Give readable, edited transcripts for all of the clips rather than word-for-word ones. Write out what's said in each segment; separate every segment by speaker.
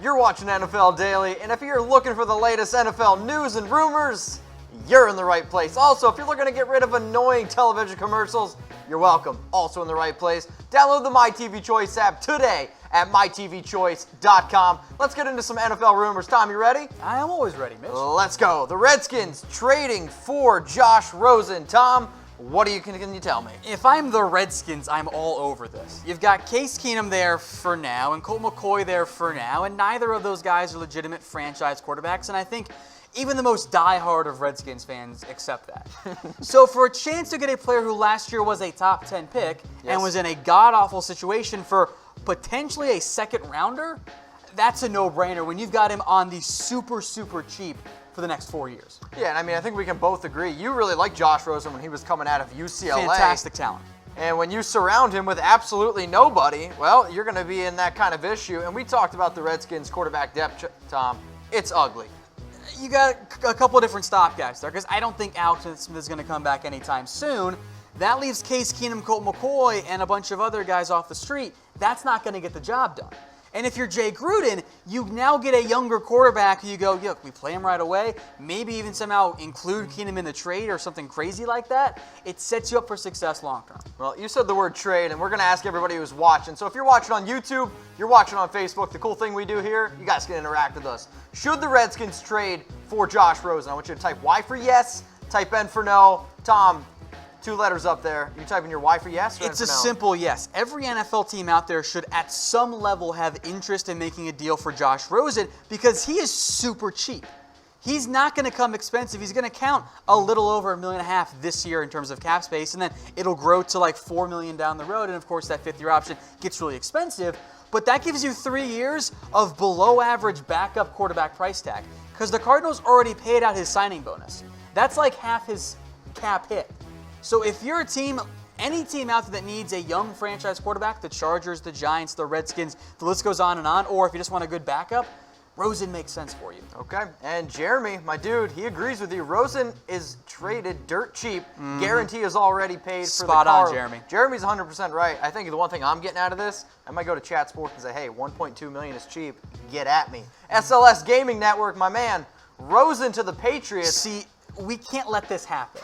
Speaker 1: You're watching NFL Daily, and if you're looking for the latest NFL news and rumors, you're in the right place. Also, if you're looking to get rid of annoying television commercials, you're welcome. Also in the right place. Download the MyTV Choice app today at mytvchoice.com. Let's get into some NFL rumors. Tom, you ready?
Speaker 2: I am always ready, Mitch.
Speaker 1: Let's go. The Redskins trading for Josh Rosen. Tom, what can you tell me?
Speaker 2: If I'm the Redskins, I'm all over this. You've got Case Keenum there for now and Colt McCoy there for now, and neither of those guys are legitimate franchise quarterbacks, and I think even the most diehard of Redskins fans accept that. So for a chance to get a player who last year was a top 10 pick and was in a god-awful situation for potentially a second rounder, that's a no-brainer when you've got him on the super, super cheap for the next 4 years.
Speaker 1: Yeah, and I mean, I think we can both agree. You really liked Josh Rosen when he was coming out of UCLA.
Speaker 2: Fantastic talent.
Speaker 1: And when you surround him with absolutely nobody, well, you're going to be in that kind of issue. And we talked about the Redskins quarterback depth, Tom. It's ugly.
Speaker 2: You got a couple of different stopgaps there because I don't think Alex Smith is going to come back anytime soon. That leaves Case Keenum, Colt McCoy, and a bunch of other guys off the street. That's not going to get the job done. And if you're Jay Gruden, you now get a younger quarterback who you go, look, we play him right away, maybe even somehow include Keenum in the trade or something crazy like that. It sets you up for success long term.
Speaker 1: Well, you said the word trade, and we're going to ask everybody who's watching. So if you're watching on YouTube, you're watching on Facebook, the cool thing we do here, you guys can interact with us. Should the Redskins trade for Josh Rosen? I want you to type Y for yes, type N for no. Tom, 2 letters up there. You typing your Y for yes or
Speaker 2: It's
Speaker 1: N
Speaker 2: a
Speaker 1: for no?
Speaker 2: simple yes. Every NFL team out there should at some level have interest in making a deal for Josh Rosen because he is super cheap. He's not going to come expensive. He's going to count a little over $1.5 million this year in terms of cap space, and then it'll grow to like $4 million down the road, and of course that fifth-year option gets really expensive, but that gives you 3 years of below-average backup quarterback price tag because the Cardinals already paid out his signing bonus. That's like half his cap hit. So if you're a team, any team out there that needs a young franchise quarterback, the Chargers, the Giants, the Redskins, the list goes on, or if you just want a good backup, Rosen makes sense for you.
Speaker 1: Okay, and Jeremy, my dude, he agrees with you. Rosen is traded dirt cheap. Guarantee is already paid for the car.
Speaker 2: Spot on, Jeremy.
Speaker 1: Jeremy's 100% right. I think the one thing I'm getting out of this, I might go to Chat Sports and say, hey, $1.2 million is cheap. Get at me. SLS Gaming Network, my man, Rosen to the Patriots.
Speaker 2: See, we can't let this happen.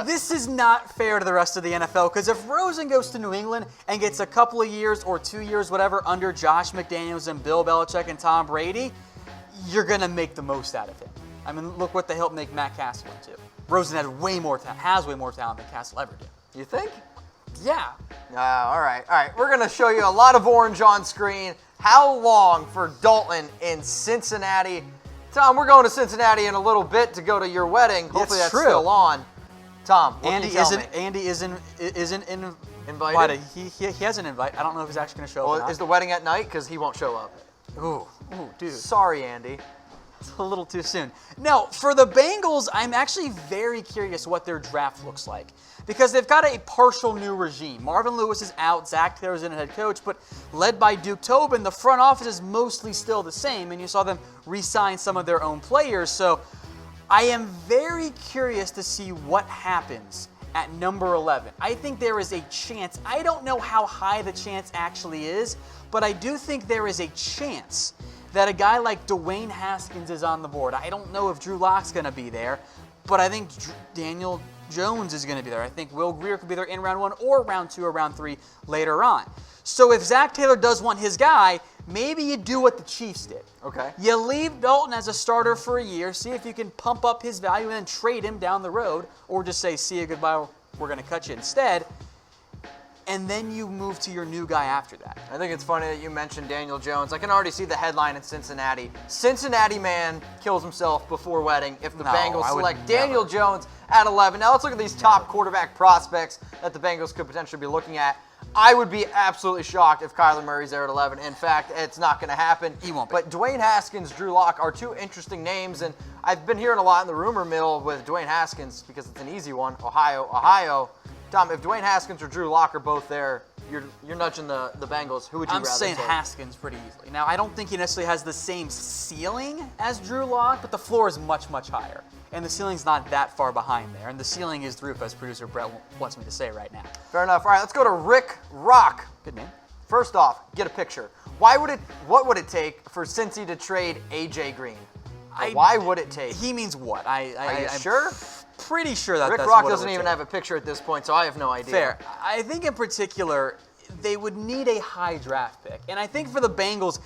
Speaker 2: This is not fair to the rest of the NFL because if Rosen goes to New England and gets a couple of years or 2 years, whatever, under Josh McDaniels and Bill Belichick and Tom Brady, you're going to make the most out of him. I mean, look what they helped make Matt Castle into. Rosen has way more talent than Castle ever did.
Speaker 1: You think?
Speaker 2: Yeah.
Speaker 1: All right. We're going to show you a lot of orange on screen. How long for Dalton in Cincinnati? Tom, we're going to Cincinnati in a little bit to go to your wedding. Hopefully that's still on. Tom, what
Speaker 2: Andy
Speaker 1: can you tell me?
Speaker 2: Andy isn't
Speaker 1: Invited?
Speaker 2: He has an invite. I don't know if he's actually going to show up.
Speaker 1: Well, is the wedding at night? Because he won't show up.
Speaker 2: Ooh, dude.
Speaker 1: Sorry, Andy.
Speaker 2: It's a little too soon. No, for the Bengals, I'm actually very curious what their draft looks like because they've got a partial new regime. Marvin Lewis is out, Zac Taylor's in head coach, but led by Duke Tobin, the front office is mostly still the same, and you saw them re-sign some of their own players. So I am very curious to see what happens at number 11. I think there is a chance. I don't know how high the chance actually is, but I do think there is a chance that a guy like Dwayne Haskins is on the board. I don't know if Drew Lock's going to be there, but I think Daniel Jones is going to be there. I think Will Grier could be there in round 1 or round 2 or round 3 later on. So if Zac Taylor does want his guy, maybe you do what the Chiefs did.
Speaker 1: Okay.
Speaker 2: You leave Dalton as a starter for a year, see if you can pump up his value and then trade him down the road, or just say, see you, goodbye, we're going to cut you instead. And then you move to your new guy after that.
Speaker 1: I think it's funny that you mentioned Daniel Jones. I can already see the headline in Cincinnati. Cincinnati man kills himself before wedding if the Bengals select Daniel Jones at 11. Now let's look at these top quarterback prospects that the Bengals could potentially be looking at. I would be absolutely shocked if Kyler Murray's there at 11. In fact, it's not going to happen.
Speaker 2: He won't be.
Speaker 1: But Dwayne Haskins, Drew Lock are 2 interesting names, and I've been hearing a lot in the rumor mill with Dwayne Haskins because it's an easy one, Ohio. Tom, if Dwayne Haskins or Drew Lock are both there, you're nudging the Bengals. Who would you rather take?
Speaker 2: I'm saying Haskins pretty easily. Now, I don't think he necessarily has the same ceiling as Drew Lock, but the floor is much, much higher. And the ceiling's not that far behind there. And the ceiling is the roof, as producer Brett wants me to say right now.
Speaker 1: Fair enough. All right, let's go to Rick Rock.
Speaker 2: Good name.
Speaker 1: First off, get a picture. What would it take for Cincy to trade A.J. Green? Why would it take?
Speaker 2: He means what?
Speaker 1: Are you sure?
Speaker 2: Pretty sure that
Speaker 1: Rick
Speaker 2: that's
Speaker 1: Rock
Speaker 2: what
Speaker 1: doesn't even have a picture at this point, so I have no idea.
Speaker 2: Fair. I think in particular, they would need a high draft pick. And I think for the Bengals,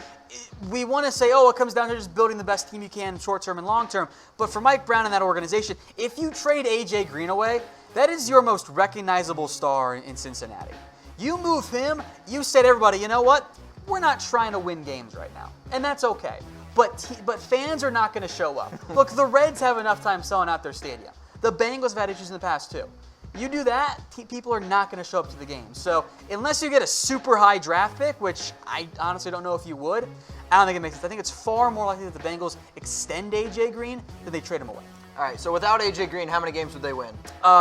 Speaker 2: we want to say, it comes down to just building the best team you can short term and long term. But for Mike Brown and that organization, if you trade A.J. Green away, that is your most recognizable star in Cincinnati. You move him, you say to everybody, you know what? We're not trying to win games right now. And that's okay. But fans are not going to show up. Look, the Reds have enough time selling out their stadium. The Bengals have had issues in the past too. You do that, people are not going to show up to the game. So unless you get a super high draft pick, which I honestly don't know if you would, I don't think it makes sense. I think it's far more likely that the Bengals extend A.J. Green than they trade him away.
Speaker 1: All right, so without A.J. Green, how many games would they win?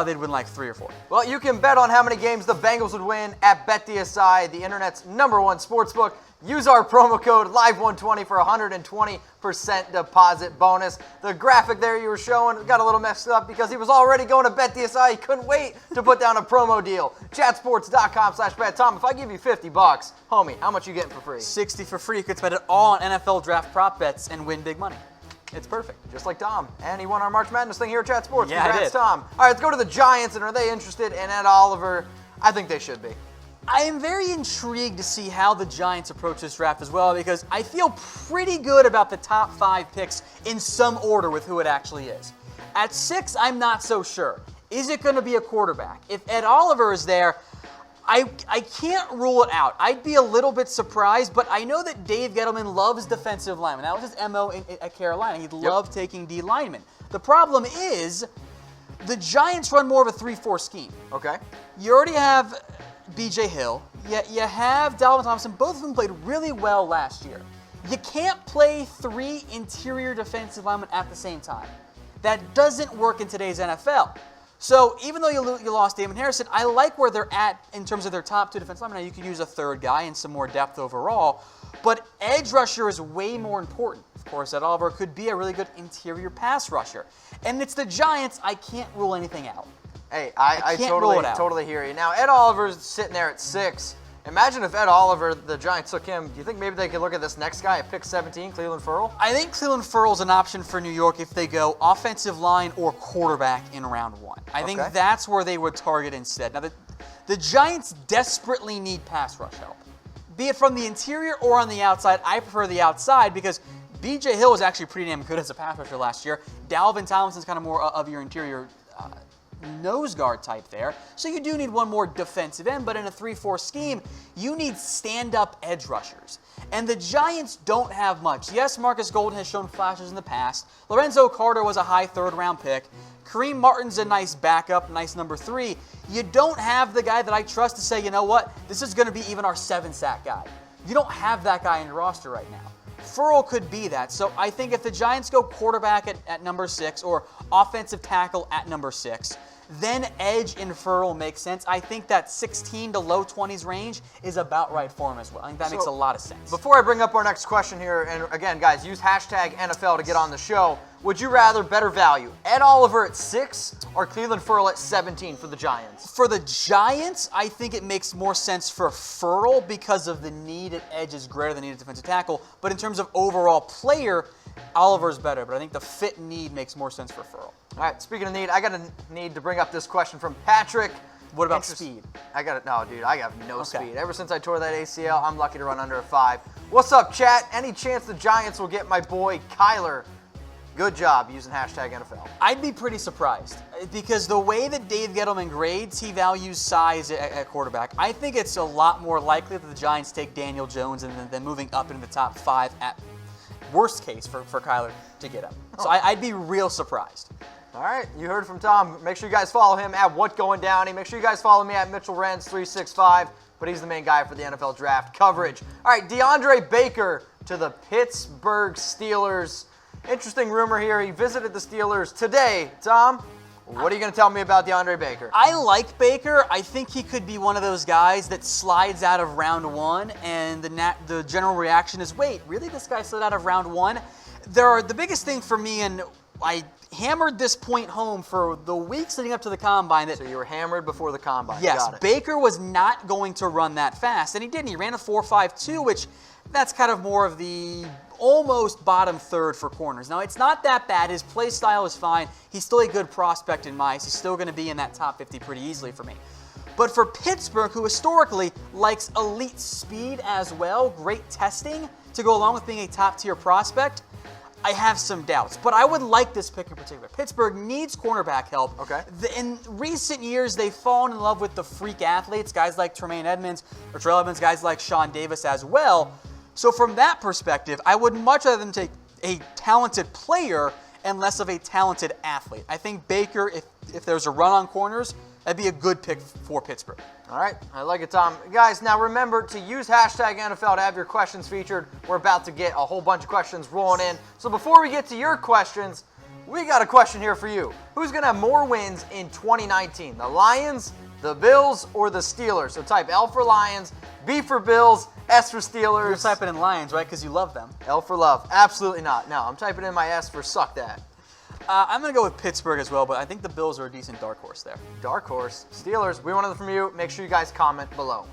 Speaker 2: They'd win like 3 or 4.
Speaker 1: Well, you can bet on how many games the Bengals would win at BetDSI, the internet's #1 sportsbook. Use our promo code LIVE120 for a 120% deposit bonus. The graphic there you were showing got a little messed up because he was already going to BetDSI. He couldn't wait to put down a promo deal. Chatsports.com/bet. Tom, if I give you $50, homie, how much you getting for free?
Speaker 2: 60 for free. You could spend it all on NFL draft prop bets and win big money. It's perfect.
Speaker 1: Just like Tom. And he won our March Madness thing here at Chat Sports.
Speaker 2: Yeah,
Speaker 1: Congrats,
Speaker 2: I did.
Speaker 1: Tom. All right, let's go to the Giants. And are they interested in Ed Oliver? I think they should be.
Speaker 2: I am very intrigued to see how the Giants approach this draft as well, because I feel pretty good about the top 5 picks in some order with who it actually is. At 6, I'm not so sure. Is it going to be a quarterback? If Ed Oliver is there, I can't rule it out. I'd be a little bit surprised, but I know that Dave Gettleman loves defensive linemen. That was his MO at Carolina. He loved taking D linemen. The problem is the Giants run more of a 3-4 scheme.
Speaker 1: Okay.
Speaker 2: You already have B.J. Hill. You have Dalvin Thompson. Both of them played really well last year. You can't play 3 interior defensive linemen at the same time. That doesn't work in today's NFL. So even though you lost Damon Harrison, I like where they're at in terms of their top 2 defensive linemen. Now you could use a third guy and some more depth overall, but edge rusher is way more important. Of course, Ed Oliver could be a really good interior pass rusher. And it's the Giants. I can't rule anything out.
Speaker 1: Hey, I totally hear you. Now, Ed Oliver's sitting there at 6. Imagine if Ed Oliver, the Giants took him. Do you think maybe they could look at this next guy at pick 17, Clelin Ferrell?
Speaker 2: I think Clelin Ferrell's an option for New York if they go offensive line or quarterback in round 1. I think that's where they would target instead. Now, the Giants desperately need pass rush help. Be it from the interior or on the outside. I prefer the outside because B.J. Hill was actually pretty damn good as a pass rusher last year. Dalvin Tomlinson's kind of more of your interior nose guard type there. So you do need one more defensive end, but in a 3-4 scheme, you need stand-up edge rushers. And the Giants don't have much. Yes, Marcus Golden has shown flashes in the past. Lorenzo Carter was a high 3rd-round pick. Kareem Martin's a nice backup, nice number 3. You don't have the guy that I trust to say, you know what, this is going to be even our 7-sack guy. You don't have that guy in your roster right now. Ferrell could be that. So I think if the Giants go quarterback at number 6 or offensive tackle at number 6, then edge in Ferrell makes sense. I think that 16 to low 20s range is about right for him as well. I think that makes a lot of sense.
Speaker 1: Before I bring up our next question here, and again, guys, use hashtag NFL to get on the show. Would you rather better value Ed Oliver at 6 or Clelin Ferrell at 17 for the Giants?
Speaker 2: For the Giants, I think it makes more sense for Ferrell because of the need at edge is greater than the need at defensive tackle. But in terms of overall player, Oliver's better. But I think the fit need makes more sense for Ferrell.
Speaker 1: All right, speaking of need, I got a need to bring up this question from Patrick.
Speaker 2: What about speed?
Speaker 1: I have no speed. Ever since I tore that ACL, I'm lucky to run under a 5. What's up, chat? Any chance the Giants will get my boy Kyler? Good job using hashtag NFL.
Speaker 2: I'd be pretty surprised because the way that Dave Gettleman grades, he values size at quarterback. I think it's a lot more likely that the Giants take Daniel Jones and then moving up into the top 5 at worst case for Kyler to get him. So I'd be real surprised.
Speaker 1: All right, you heard from Tom. Make sure you guys follow him at WhatGoingDowney. Make sure you guys follow me at Mitchell Renz 365. But he's the main guy for the NFL draft coverage. All right, DeAndre Baker to the Pittsburgh Steelers. Interesting rumor here. He visited the Steelers today. Tom, what are you going to tell me about DeAndre Baker?
Speaker 2: I like Baker. I think he could be one of those guys that slides out of round 1, and the general reaction is, wait, really? This guy slid out of round 1? The biggest thing for me, and I hammered this point home for the weeks leading up to the Combine.
Speaker 1: So you were hammered before the Combine.
Speaker 2: Yes,
Speaker 1: Got it.
Speaker 2: Baker was not going to run that fast, and he didn't. He ran a 4.52, which that's kind of more of the almost bottom third for corners. Now, it's not that bad. His play style is fine. He's still a good prospect in my eyes. He's still going to be in that top 50 pretty easily for me. But for Pittsburgh, who historically likes elite speed as well, great testing to go along with being a top-tier prospect, I have some doubts, but I would like this pick in particular. Pittsburgh needs cornerback help.
Speaker 1: Okay.
Speaker 2: In recent years, they've fallen in love with the freak athletes, guys like Tremaine Edmonds, or Terrell Edmonds, guys like Sean Davis as well. So from that perspective, I would much rather than take a talented player and less of a talented athlete. I think Baker, if there's a run on corners, that'd be a good pick for Pittsburgh.
Speaker 1: All right, I like it, Tom. Guys, now remember to use hashtag NFL to have your questions featured. We're about to get a whole bunch of questions rolling in. So before we get to your questions, we got a question here for you. Who's going to have more wins in 2019? The Lions, the Bills, or the Steelers? So type L for Lions, B for Bills, S for Steelers.
Speaker 2: You're typing in Lions, right, because you love them.
Speaker 1: L for love. Absolutely not. No, I'm typing in my S for suck that.
Speaker 2: I'm going to go with Pittsburgh as well, but I think the Bills are a decent dark horse there.
Speaker 1: Dark horse. Steelers, we want to know from you. Make sure you guys comment below.